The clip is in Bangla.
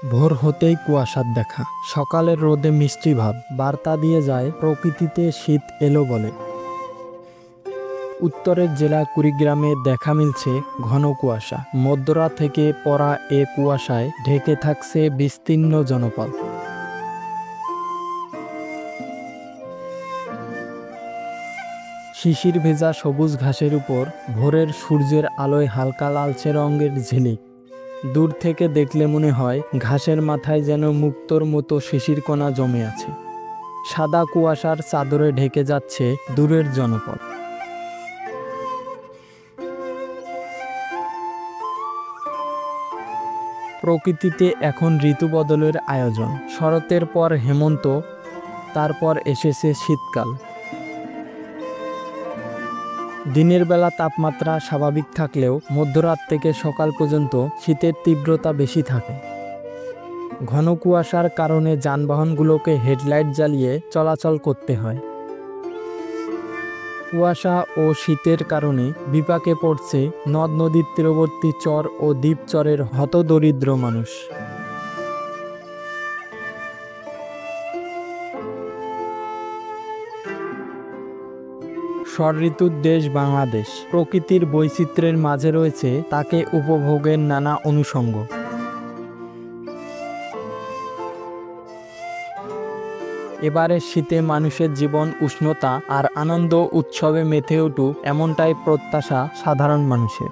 ভোর হতেই কুয়াশার দেখা, সকালের রোদে মিষ্টি ভাব বার্তা দিয়ে যায় প্রকৃতিতে শীত এলো বলে। উত্তরের জেলা কুড়িগ্রামে দেখা মিলছে ঘন কুয়াশা। মধ্যরাত থেকে পড়া এ কুয়াশায় ঢেকে থাকছে বিস্তীর্ণ জনপদ। শিশির ভেজা সবুজ ঘাসের উপর ভোরের সূর্যের আলোয় হালকা লালচে রঙের ঝিলিক। দূর থেকে দেখলে মনে হয় ঘাসের মাথায় যেন মুক্তোর মতো শিশির কণা জমে আছে। সাদা কুয়াশার চাদরে ঢেকে যাচ্ছে দূরের জনপদ। প্রকৃতিতে এখন ঋতু বদলের আয়োজন। শরতের পর হেমন্ত, তারপর এসেছে শীতকাল। দিনের বেলা তাপমাত্রা স্বাভাবিক থাকলেও মধ্যরাত থেকে সকাল পর্যন্ত শীতের তীব্রতা বেশি থাকে। ঘন কুয়াশার কারণে যানবাহনগুলোকে হেডলাইট জ্বালিয়ে চলাচল করতে হয়। কুয়াশা ও শীতের কারণে বিপাকে পড়ছে নদ নদীর তীরবর্তী চর ও দ্বীপচরের হতদরিদ্র মানুষ। ষড়ঋতুর দেশ বাংলাদেশ প্রকৃতির বৈচিত্র্যের মাঝে রয়েছে তাকে উপভোগের নানা অনুষঙ্গ। এবারের শীতে মানুষের জীবন উষ্ণতা আর আনন্দ উৎসবে মেতে উঠুক, এমনটাই প্রত্যাশা সাধারণ মানুষের।